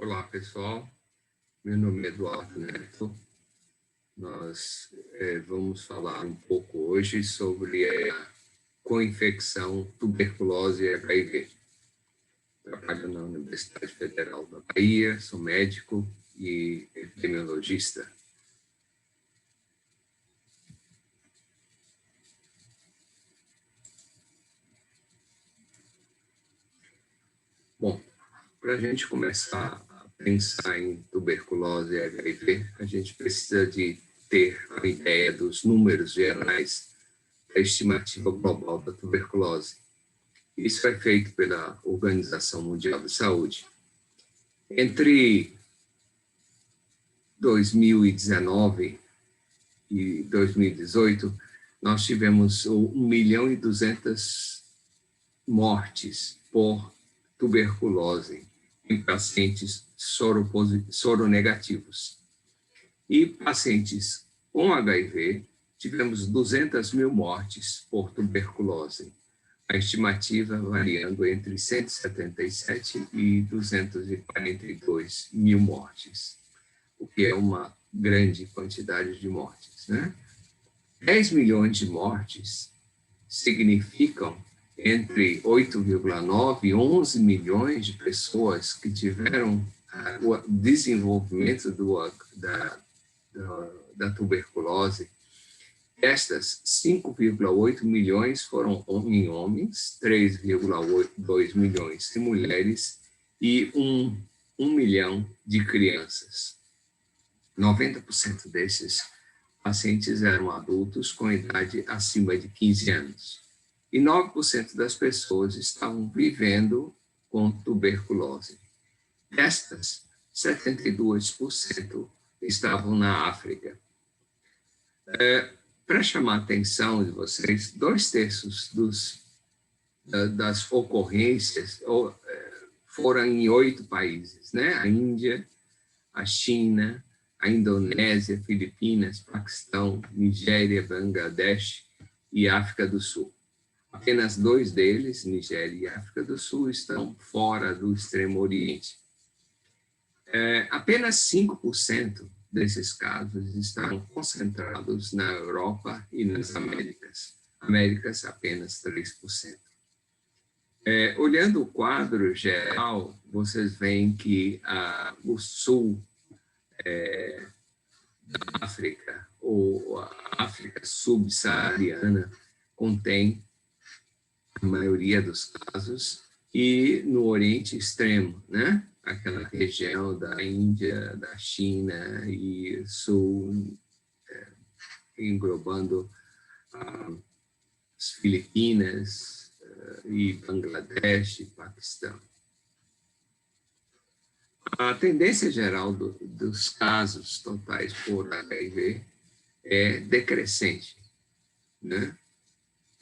Olá, pessoal. Meu nome é Eduardo Neto. Nós vamos falar um pouco hoje sobre a co-infecção, tuberculose e HIV. Trabalho na Universidade Federal da Bahia, sou médico e epidemiologista. Bom, para a gente começar a pensar em tuberculose e HIV, a gente precisa de ter a ideia dos números gerais da estimativa global da tuberculose. Isso é feito pela Organização Mundial de Saúde. Entre 2019 e 2018, nós tivemos 1.200.000 mortes por tuberculose em pacientes soronegativos. E pacientes com HIV, tivemos 200.000 mortes por tuberculose. A estimativa variando entre 177 e 242 mil mortes, o que é uma grande quantidade de mortes, né? 10 milhões de mortes significam entre 8,9 e 11 milhões de pessoas que tiveram o desenvolvimento da tuberculose. Estas 5,8 milhões foram em homens, 3,2 milhões em mulheres e 1 milhão de crianças. 90% desses pacientes eram adultos com idade acima de 15 anos. E 9% das pessoas estavam vivendo com tuberculose. Destas, 72% estavam na África. Para chamar a atenção de vocês, 2/3 das ocorrências foram em 8 países, né? A Índia, a China, a Indonésia, Filipinas, Paquistão, Nigéria, Bangladesh e África do Sul. Apenas 2 deles, Nigéria e África do Sul, estão fora do Extremo Oriente. Apenas 5% desses casos estão concentrados na Europa e nas Américas. Américas, apenas 3%. Olhando o quadro geral, vocês veem que o sul da África, ou a África subsaariana, contém a maioria dos casos, e no Oriente Extremo, né? Aquela região da Índia, da China e Sul, englobando as Filipinas e Bangladesh e Paquistão. A tendência geral dos casos totais por HIV é decrescente, né?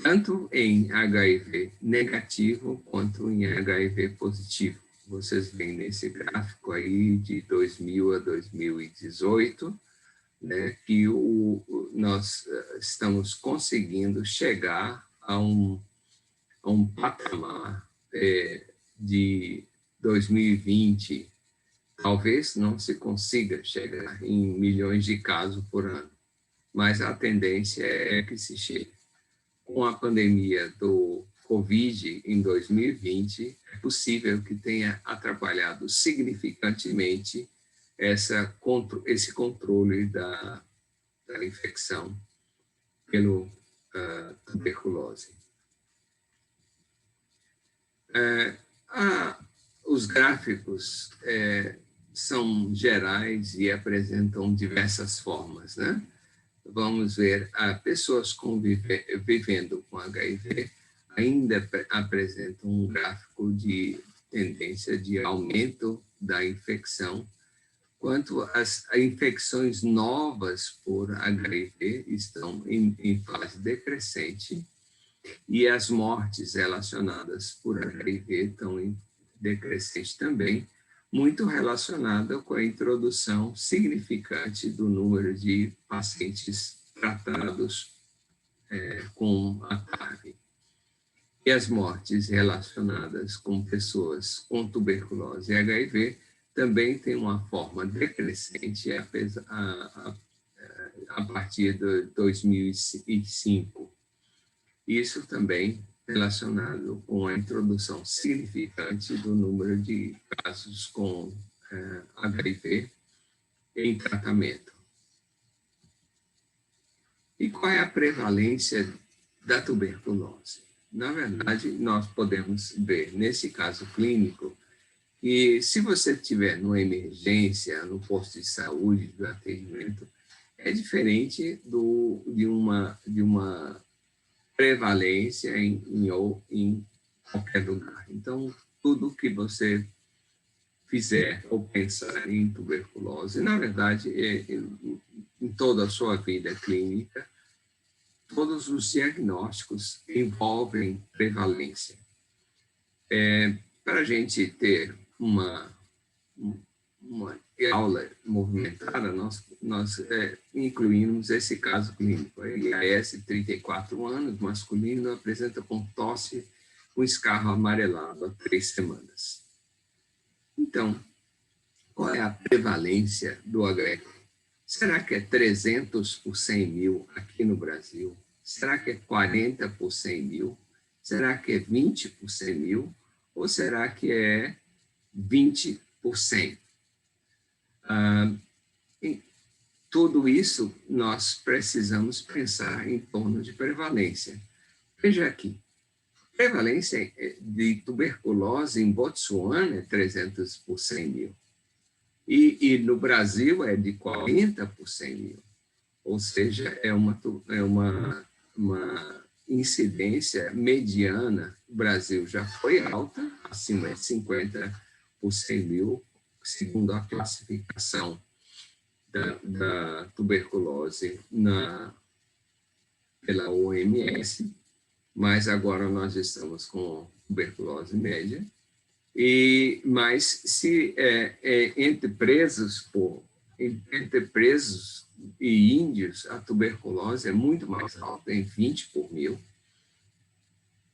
Tanto em HIV negativo quanto em HIV positivo. Vocês veem nesse gráfico aí de 2000 a 2018, né, que nós estamos conseguindo chegar a um patamar de 2020. Talvez não se consiga chegar em milhões de casos por ano, mas a tendência é que se chegue. Com a pandemia do Covid em 2020, é possível que tenha atrapalhado significantemente esse controle da infecção pelo tuberculose. Os gráficos são gerais e apresentam diversas formas, né? Vamos ver, pessoas vivendo com HIV ainda apresentam um gráfico de tendência de aumento da infecção, quanto as infecções novas por HIV estão em fase decrescente e as mortes relacionadas por HIV estão em decrescente também, muito relacionada com a introdução significante do número de pacientes tratados com a TARV. E as mortes relacionadas com pessoas com tuberculose e HIV também tem uma forma decrescente a partir de 2005. Isso também relacionado com a introdução significante do número de casos com HIV em tratamento. E qual é a prevalência da tuberculose? Na verdade, nós podemos ver, nesse caso clínico, que se você estiver numa emergência, no posto de saúde, do atendimento, é diferente de uma prevalência em qualquer lugar. Então, tudo que você fizer ou pensar em tuberculose, na verdade, em toda a sua vida clínica, todos os diagnósticos envolvem prevalência. Para a gente ter uma aula movimentada, nós incluímos esse caso clínico. IAS, 34 anos, masculino, apresenta com tosse com escarro amarelado há 3 semanas. Então, qual é a prevalência do HIV? Será que é 300 por 100 mil aqui no Brasil? Será que é 40 por 100 mil? Será que é 20 por 100 mil? Ou será que é 20 por 100? Tudo isso nós precisamos pensar em torno de prevalência. Veja aqui, prevalência de tuberculose em Botsuana é 300 por 100 mil. E no Brasil é de 40 por 100 mil. Ou seja, é uma incidência mediana. O Brasil já foi alta, acima de 50 por 100 mil, segundo a classificação da tuberculose pela OMS, mas agora nós estamos com tuberculose média. Mas se entre presos e índios, a tuberculose é muito mais alta, em 20 por mil.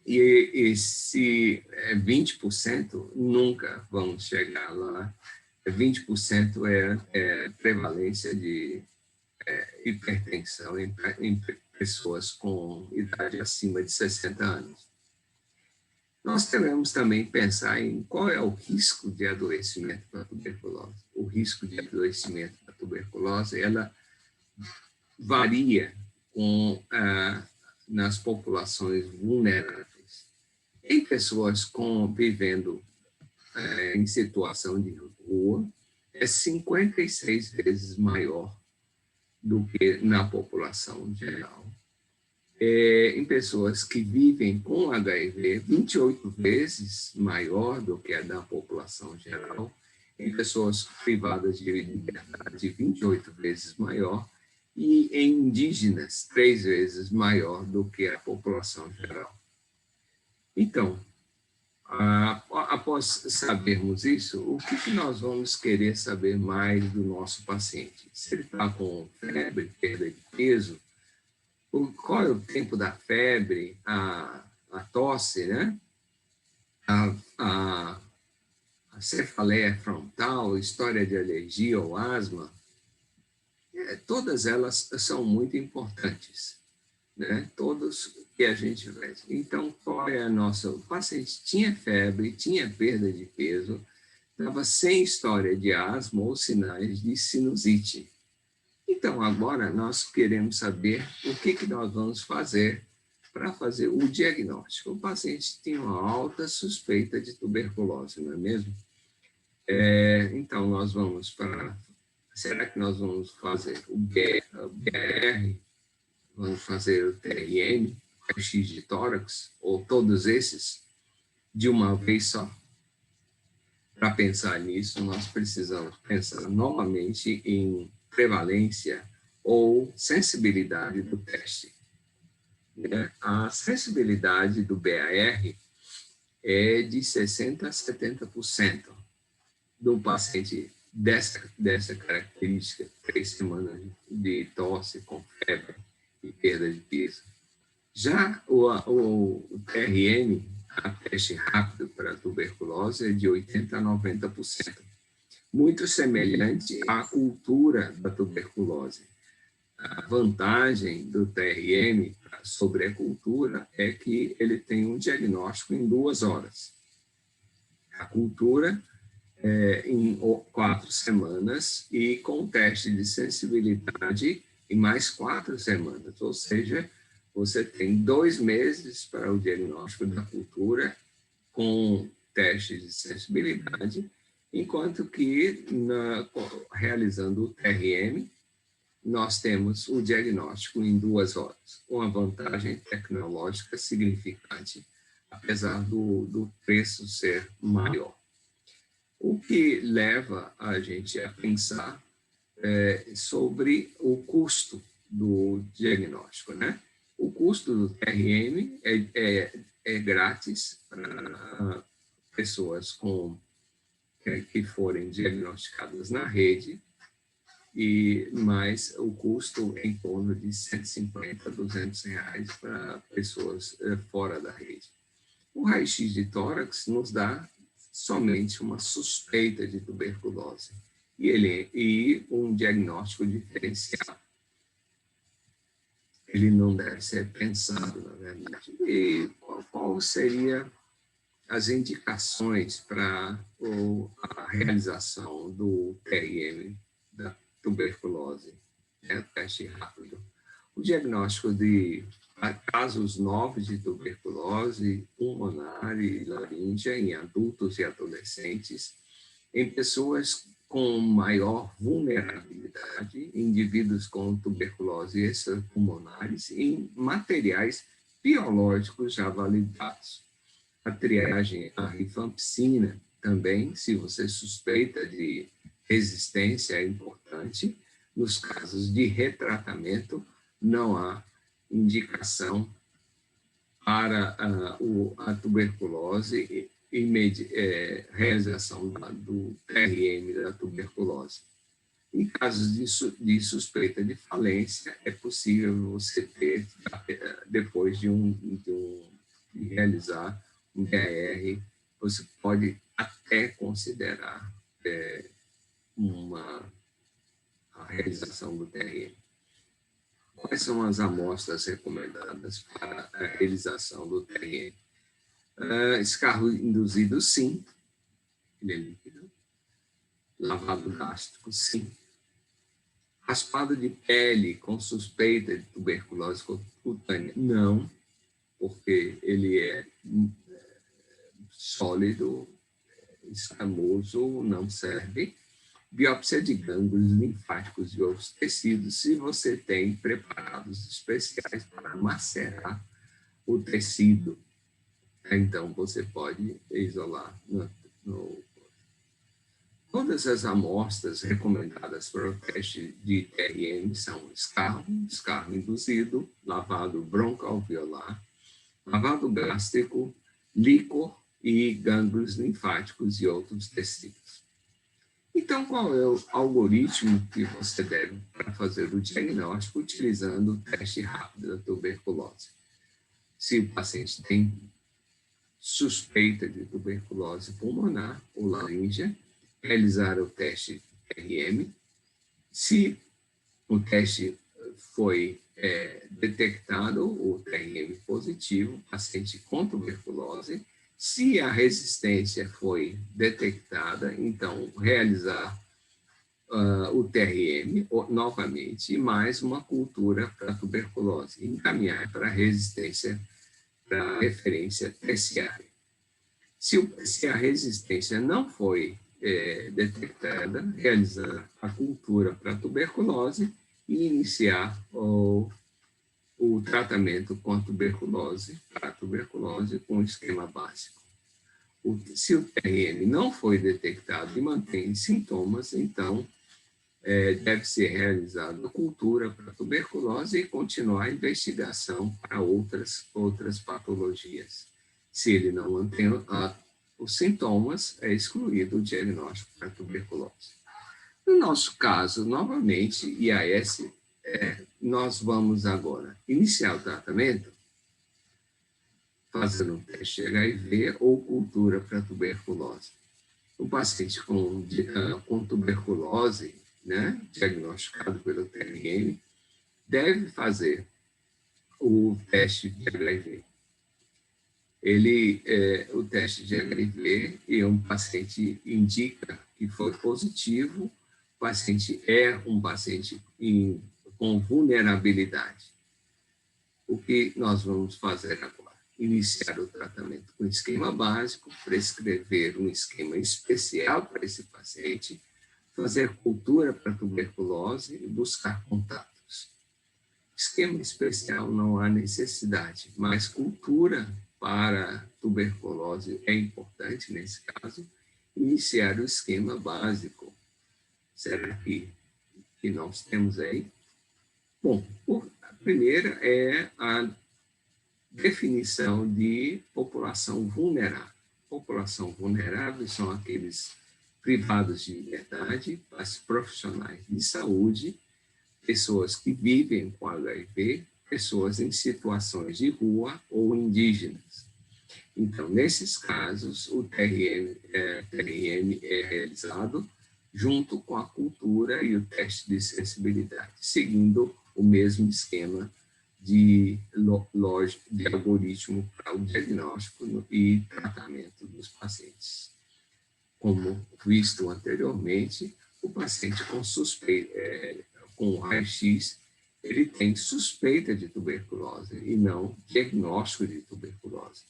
E se é 20%, nunca vamos chegar lá. 20% é prevalência de hipertensão em pessoas com idade acima de 60 anos. Nós devemos também pensar em qual é o risco de adoecimento da tuberculose. O risco de adoecimento da tuberculose, ela varia nas populações vulneráveis. Em pessoas vivendo em situação de rua, é 56 vezes maior do que na população geral. Em pessoas que vivem com HIV, 28 vezes maior do que a da população geral. Em pessoas privadas de liberdade, 28 vezes maior. E em indígenas, 3 vezes maior do que a população geral. Então, após sabermos isso, o que nós vamos querer saber mais do nosso paciente? Se ele está com febre, perda de peso, qual é o tempo da febre, a tosse, né? a cefaleia frontal, história de alergia ou asma, todas elas são muito importantes, né? Todos que a gente vê. Então, qual é a nossa... O paciente tinha febre, tinha perda de peso, estava sem história de asma ou sinais de sinusite. Então, agora nós queremos saber o que nós vamos fazer para fazer o diagnóstico. O paciente tem uma alta suspeita de tuberculose, não é mesmo? Então, nós vamos para... Será que nós vamos fazer o BR? Vamos fazer o TRM, o X de tórax, ou todos esses, de uma vez só? Para pensar nisso, nós precisamos pensar novamente em prevalência ou sensibilidade do teste. A sensibilidade do BAR é de 60% a 70% do paciente dessa característica, 3 semanas de tosse com febre e perda de peso. Já o TRM, a teste rápido para tuberculose, é de 80% a 90%. muito semelhante à cultura da tuberculose. A vantagem do TRM sobre a cultura é que ele tem um diagnóstico em 2 horas. A cultura em 4 semanas e com teste de sensibilidade em mais 4 semanas, ou seja, você tem 2 meses para o diagnóstico da cultura com teste de sensibilidade, enquanto que realizando o TRM, nós temos o diagnóstico em 2 horas, com uma vantagem tecnológica significante, apesar do preço ser maior. O que leva a gente a pensar sobre o custo do diagnóstico, né? O custo do TRM é grátis para pessoas que forem diagnosticadas na rede, mas o custo é em torno de R$150 a R$200 para pessoas fora da rede. O raio-x de tórax nos dá somente uma suspeita de tuberculose e um diagnóstico diferencial. Ele não deve ser pensado, na verdade. E qual seria as indicações para a realização do TRM da tuberculose, teste rápido? O diagnóstico de casos novos de tuberculose pulmonar e laríngea em adultos e adolescentes, em pessoas com maior vulnerabilidade, indivíduos com tuberculose extrapulmonares e em materiais biológicos já validados. A triagem à rifampicina também, se você suspeita de resistência, é importante. Nos casos de retratamento, não há indicação para a tuberculose e realização do TRM da tuberculose. Em casos de suspeita de falência, é possível você ter, depois de realizar um DR, você pode até considerar a realização do TRM. Quais são as amostras recomendadas para a realização do TRM? Escarro induzido, sim. Ele é líquido. Lavado gástrico, sim. Raspado de pele com suspeita de tuberculose cutânea, não, porque ele é sólido, escamoso, não serve. Biópsia de gânglios linfáticos e outros tecidos, se você tem preparados especiais para macerar o tecido, então você pode isolar. Todas as amostras recomendadas para o teste de TRM são escarro induzido, lavado broncoalveolar, lavado gástrico, líquor e gânglios linfáticos e outros tecidos. Então, qual é o algoritmo que você deve para fazer o diagnóstico utilizando o teste rápido da tuberculose? Se o paciente tem suspeita de tuberculose pulmonar ou laríngea, realizar o teste TRM. Se o teste foi detectado, o TRM positivo, paciente com tuberculose. Se a resistência foi detectada, então realizar o TRM novamente e mais uma cultura para tuberculose, encaminhar para a resistência, para a referência terciária. Se a resistência não foi detectada, realizar a cultura para tuberculose e iniciar o tratamento com a tuberculose, para a tuberculose, com o esquema básico. Se o TRM não foi detectado e mantém sintomas, então deve ser realizada a cultura para a tuberculose e continuar a investigação para outras patologias. Se ele não mantém os sintomas, é excluído o diagnóstico para tuberculose. No nosso caso, novamente, IAS, nós vamos agora iniciar o tratamento fazendo um teste de HIV ou cultura para tuberculose. O paciente com tuberculose, né, diagnosticado pelo TRM, deve fazer o teste de HIV. O teste de HIV, e um paciente indica que foi positivo, o paciente é um paciente com vulnerabilidade. O que nós vamos fazer agora? Iniciar o tratamento com esquema básico, prescrever um esquema especial para esse paciente, fazer cultura para tuberculose e buscar contatos. Esquema especial não há necessidade, mas cultura para tuberculose é importante nesse caso. Iniciar o esquema básico. Será que nós temos aí? Bom, a primeira é a definição de população vulnerável. População vulnerável são aqueles privados de liberdade, as profissionais de saúde, pessoas que vivem com HIV, pessoas em situações de rua ou indígenas. Então, nesses casos, o TRM é realizado junto com a cultura e o teste de sensibilidade, seguindo o mesmo esquema de algoritmo para o diagnóstico e tratamento dos pacientes. Como visto anteriormente, o paciente com raio-x, ele tem suspeita de tuberculose e não diagnóstico de tuberculose.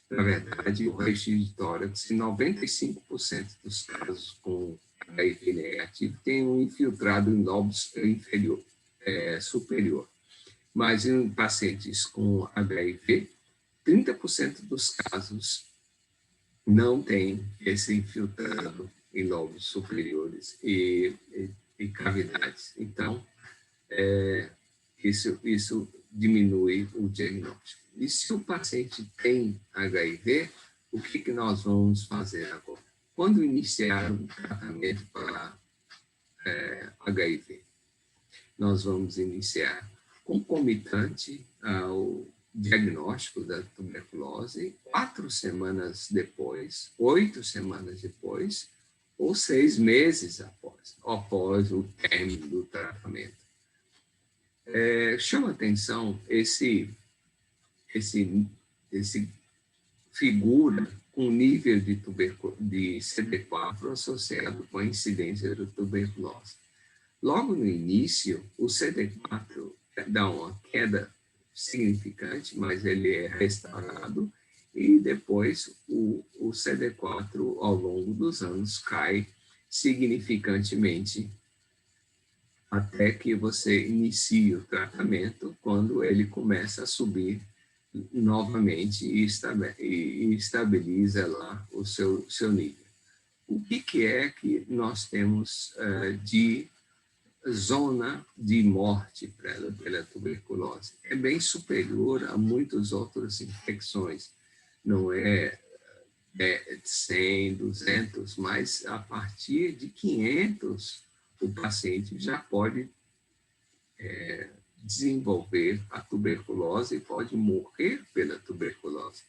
Na verdade, o raio-x de tórax, em 95% dos casos com HIV negativo, tem um infiltrado em lóbulos superior. Mas em pacientes com HIV, 30% dos casos não tem esse infiltrado em lóbulos superiores e cavidades. Então, isso diminui o diagnóstico. E se o paciente tem HIV, o que nós vamos fazer agora? Quando iniciar um tratamento para HIV, nós vamos iniciar concomitante ao diagnóstico da tuberculose 4 semanas depois, 8 semanas depois, ou 6 meses após o término do tratamento. Chama atenção esse figura com nível de CD4 associado com a incidência da tuberculose. Logo no início, o CD4 dá uma queda significante, mas ele é restaurado, e depois o CD4, ao longo dos anos, cai significantemente até que você inicie o tratamento, quando ele começa a subir novamente e estabiliza lá o seu nível. O que é que nós temos de zona de morte pela tuberculose? É bem superior a muitas outras infecções. Não é 100, 200, mas a partir de 500, o paciente já pode desenvolver a tuberculose e pode morrer pela tuberculose.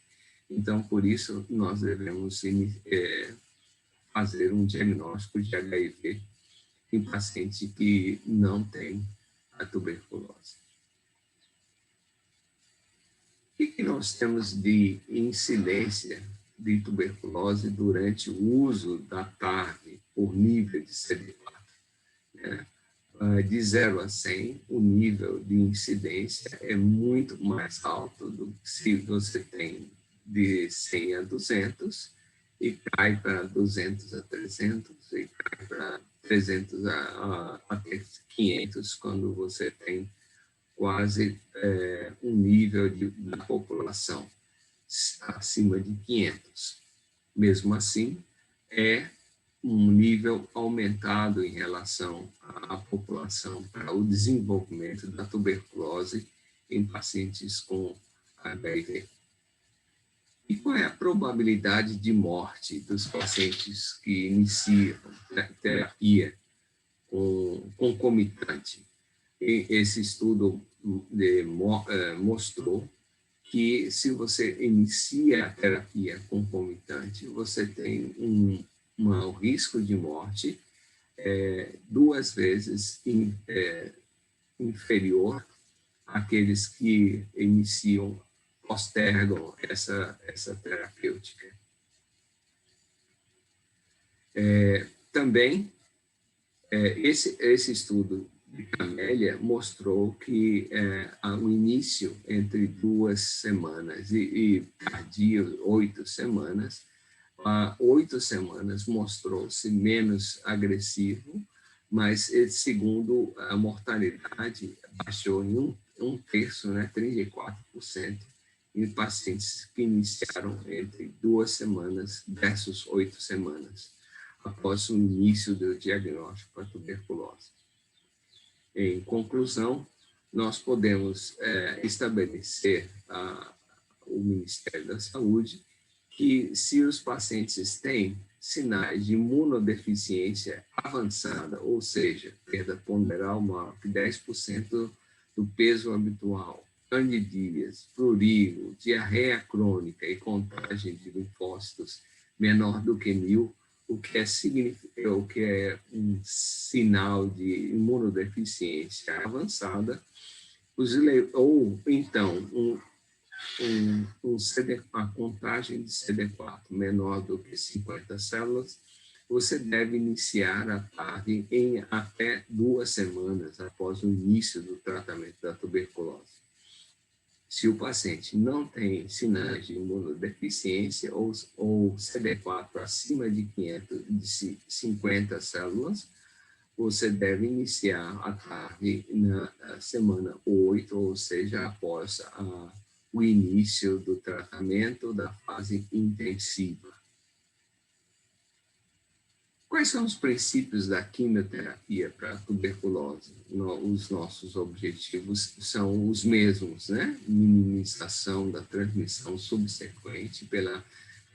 Então, por isso, nós devemos fazer um diagnóstico de HIV em paciente que não tem a tuberculose. O que nós temos de incidência de tuberculose durante o uso da TARV por nível de CD4? De 0 a 100, o nível de incidência é muito mais alto do que se você tem de 100 a 200 e cai para 200 a 300 e cai para 300 até 500 quando você tem quase um nível da população acima de 500. Mesmo assim, é um nível aumentado em relação à população para o desenvolvimento da tuberculose em pacientes com HIV. E qual é a probabilidade de morte dos pacientes que iniciam terapia concomitante? Esse estudo mostrou que se você inicia a terapia concomitante, você tem o risco de morte 2 vezes inferior àqueles que postergam essa terapêutica. Também, esse estudo de Camélia mostrou que o início entre 2 semanas e tardio 8 semanas, 8 semanas mostrou-se menos agressivo, mas segundo a mortalidade baixou em um terço, né, 34%, em pacientes que iniciaram entre 2 semanas versus 8 semanas, após o início do diagnóstico para tuberculose. Em conclusão, nós podemos estabelecer o Ministério da Saúde que se os pacientes têm sinais de imunodeficiência avançada, ou seja, perda ponderal maior que 10% do peso habitual, candidíase, prurigo, diarreia crônica e contagem de linfócitos menor do que 1000, o que é um sinal de imunodeficiência avançada, ou então a contagem de CD4 menor do que 50 células, você deve iniciar a TARV em até 2 semanas após o início do tratamento da tuberculose. Se o paciente não tem sinais de imunodeficiência ou CD4 acima de 550 células, você deve iniciar a TARV na semana 8, ou seja, após o início do tratamento da fase intensiva. Quais são os princípios da quimioterapia para a tuberculose? Os nossos objetivos são os mesmos, né? Minimização da transmissão subsequente pela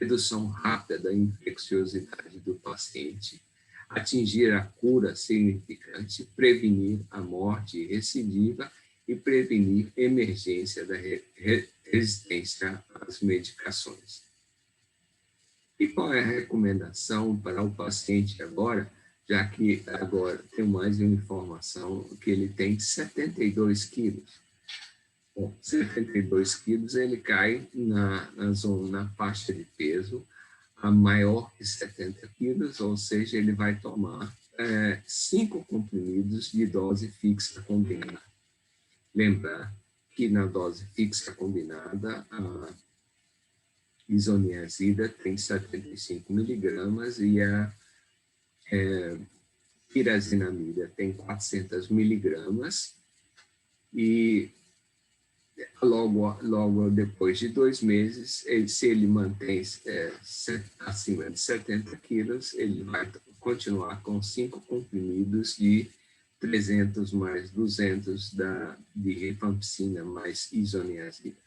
redução rápida da infecciosidade do paciente, atingir a cura significante, prevenir a morte recidiva e prevenir emergência da resistência às medicações. E qual é a recomendação para o paciente agora, já que agora tem mais uma informação que ele tem 72 quilos? Bom, 72 quilos ele cai na faixa de peso a maior que 70 quilos, ou seja, ele vai tomar 5 comprimidos de dose fixa combinada. Lembrar que na dose fixa combinada, a isoniazida tem 75 miligramas e a pirazinamida tem 400 miligramas, e logo depois de 2 meses, se ele mantém acima de 70 quilos, ele vai continuar com 5 comprimidos de 300 mais 200 de rifampicina mais isoniazida.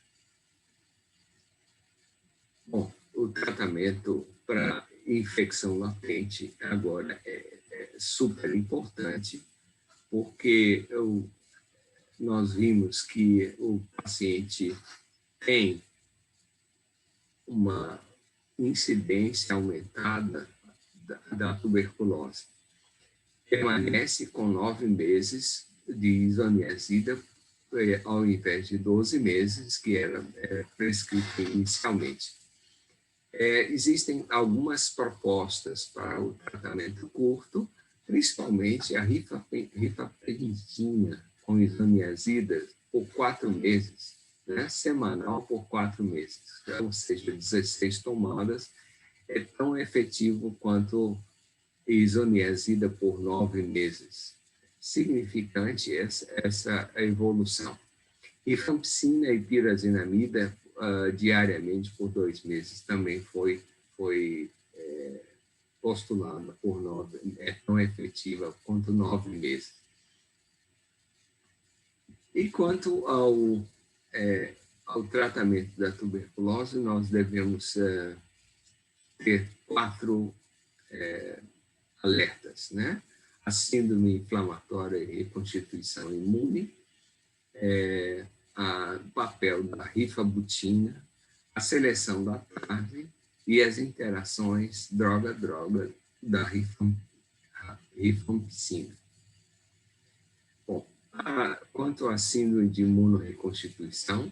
Bom, o tratamento para infecção latente agora é super importante, porque nós vimos que o paciente tem uma incidência aumentada da tuberculose. Permanece com 9 meses de isoniazida, ao invés de 12 meses, que era prescrito inicialmente. Existem algumas propostas para o tratamento curto, principalmente a rifapentina com isoniazida por 4 meses, né, semanal por 4 meses, ou seja, 16 tomadas, é tão efetivo quanto isoniazida por 9 meses. Significante essa evolução. Rifampicina e pirazinamida diariamente por 2 meses também foi postulada por 9, é tão efetiva quanto 9 meses. E quanto ao tratamento da tuberculose, nós devemos ter 4 alertas, né? A síndrome inflamatória e reconstituição imune, o papel da rifabutina, a seleção da TARV e as interações droga-droga da rifampicina. Bom, quanto à síndrome de imunorreconstituição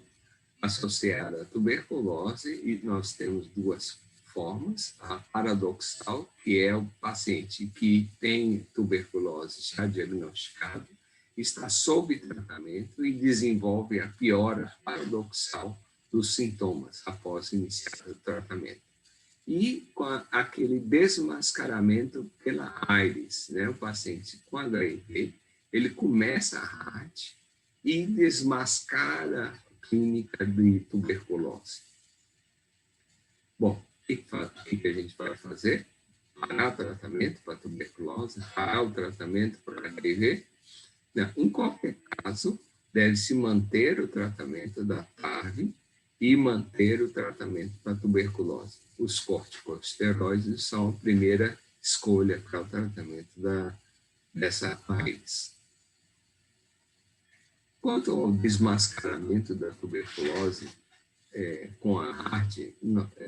associada à tuberculose, nós temos duas formas: a paradoxal, que é o paciente que tem tuberculose já diagnosticado, está sob tratamento e desenvolve a piora paradoxal dos sintomas após iniciar o tratamento. E com aquele desmascaramento pela AIDS, né? O paciente com HIV, ele começa a RAT e desmascara a clínica de tuberculose. Bom, o que a gente vai fazer? Parar o tratamento para tuberculose, parar o tratamento para HIV. Em qualquer caso, deve-se manter o tratamento da TARV e manter o tratamento para tuberculose. Os corticosteroides são a primeira escolha para o tratamento dessa AIDS. Quanto ao desmascaramento da tuberculose, com a ART,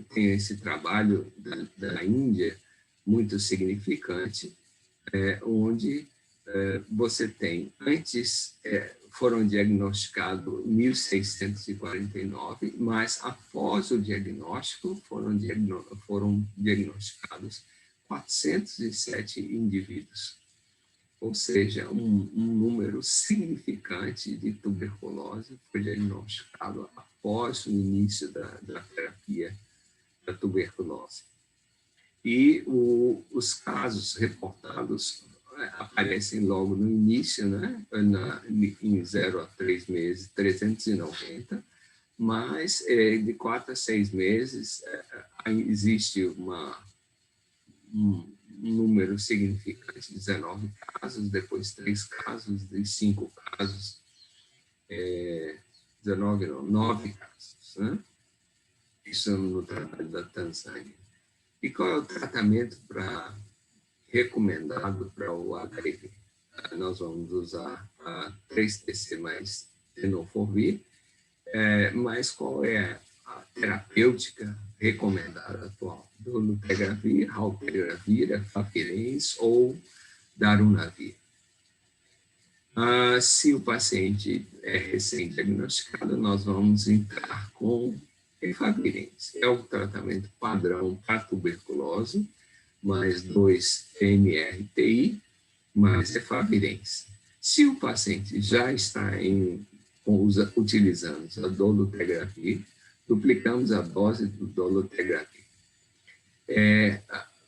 tem esse trabalho da Índia muito significante, onde você tem, antes foram diagnosticados 1.649, mas após o diagnóstico foram diagnosticados 407 indivíduos. Ou seja, um número significante de tuberculose foi diagnosticado após o início da terapia da tuberculose. E os casos reportados aparecem logo no início, né? Em 0 a 3 meses, 390, mas de 4 a 6 meses existe um número significante, 19 casos, depois 3 casos, de 5 casos, 9 casos, né? Isso no trabalho da Tanzânia. E qual é o tratamento recomendado para o HIV? Nós vamos usar a 3-TC mais tenofovir, mas qual é a terapêutica recomendada atual? Dolutegravir, raltegravir, efavirenz ou darunavir. Se o paciente é recém-diagnosticado, nós vamos entrar com efavirenz. É o tratamento padrão para tuberculose, mais 2 MRTI, mais efavirenz. Se o paciente já está utilizando a dolutegravir, duplicamos a dose do dolutegravir.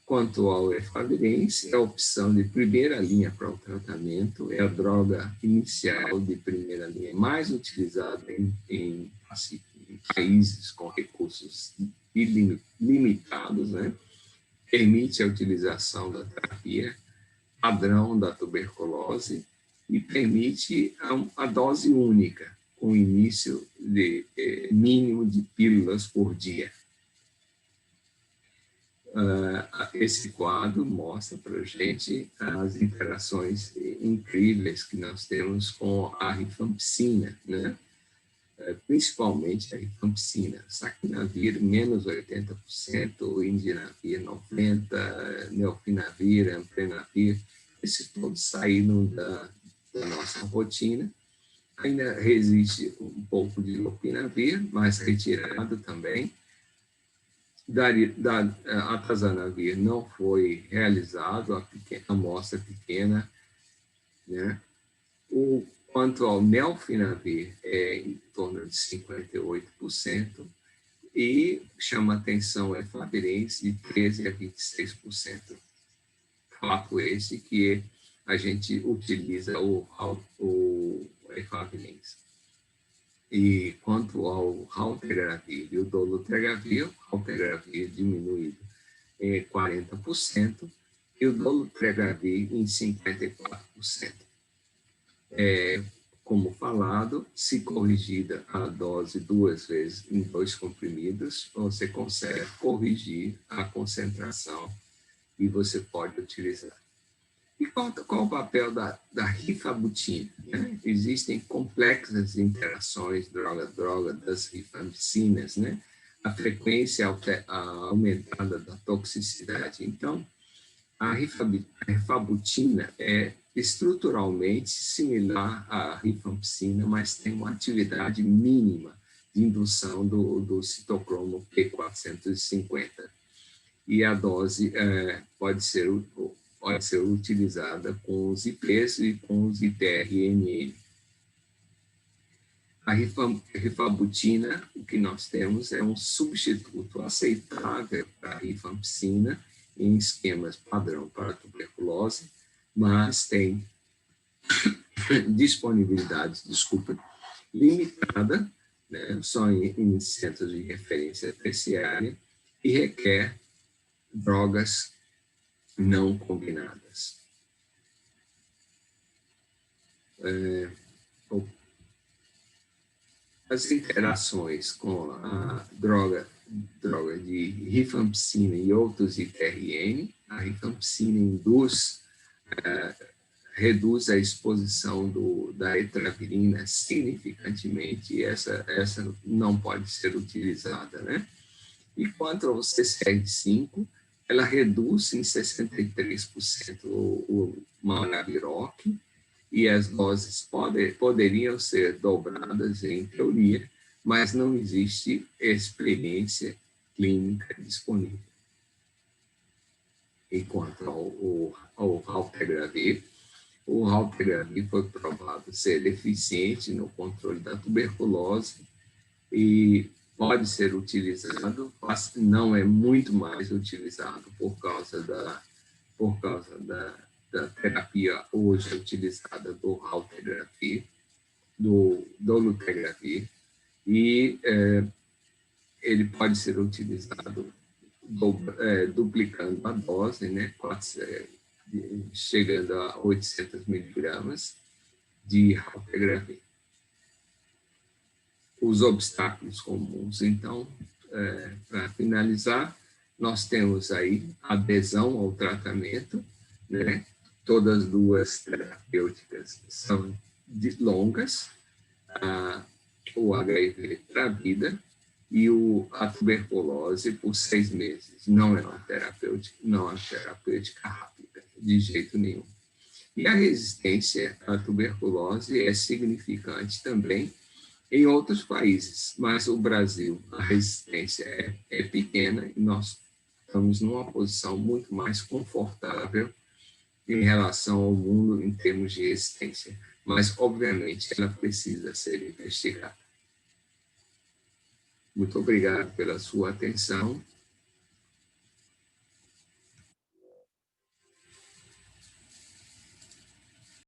Quanto ao efavirenz, é a opção de primeira linha para o tratamento, é a droga inicial de primeira linha mais utilizada em países com recursos limitados, né? Permite a utilização da terapia padrão da tuberculose e permite a dose única, com início de mínimo de pílulas por dia. Esse quadro mostra para a gente as interações incríveis que nós temos com a rifampicina, né? Principalmente a rifampicina, saquinavir, menos 80%, indinavir, 90%, neofenavir, amprenavir, esses todos saíram da nossa rotina. Ainda resiste um pouco de lopinavir, mas retirado também. Atazanavir não foi realizado, a amostra pequena, né? Quanto ao melfinavir, é em torno de 58%, e chama atenção a efavirenz de 13% a 26%. Fato esse que a gente utiliza o efavirenz. E quanto ao raltegravir e o dolutegravir, o raltegravir diminuído em 40% e o dolutegravir em 54%. Como falado, se corrigida a dose 2 vezes em 2 comprimidos, você consegue corrigir a concentração e você pode utilizar. E qual o papel da rifabutina? Né? Existem complexas interações droga-droga das rifampicinas, né? A frequência aumentada da toxicidade. Então, A rifabutina é estruturalmente similar à rifampicina, mas tem uma atividade mínima de indução do citocromo P450. E a dose pode ser utilizada com os IPs e com os ITRNN. A rifabutina, o que nós temos é um substituto aceitável para a rifampicina em esquemas padrão para tuberculose, mas tem disponibilidade, limitada, né, só em centros de referência terciária, e requer drogas não combinadas. As interações com a droga de rifampicina e outros ITRN, a rifampicina reduz a exposição da etravirina significantemente, e essa não pode ser utilizada, né? E quanto ao CCR5, ela reduz em 63% o Malaviroc, e as doses poderiam ser dobradas em teoria, mas não existe experiência clínica disponível. Enquanto ao Raltegravir, o Raltegravir foi provado ser eficiente no controle da tuberculose e pode ser utilizado, mas não é muito mais utilizado por causa da terapia hoje utilizada do Raltegravir, do dolutegravir, e ele pode ser utilizado duplicando a dose, né, chegando a 800 miligramas de Raltegravir. Os obstáculos comuns, então, para finalizar, nós temos aí adesão ao tratamento, né? Todas as duas terapêuticas são longas, o HIV para a vida e a tuberculose por 6 meses. Não é uma terapêutica rápida, de jeito nenhum. E a resistência à tuberculose é significante também em outros países, mas o Brasil, a resistência é pequena e nós estamos numa posição muito mais confortável em relação ao mundo em termos de resistência, mas, obviamente, ela precisa ser investigada. Muito obrigado pela sua atenção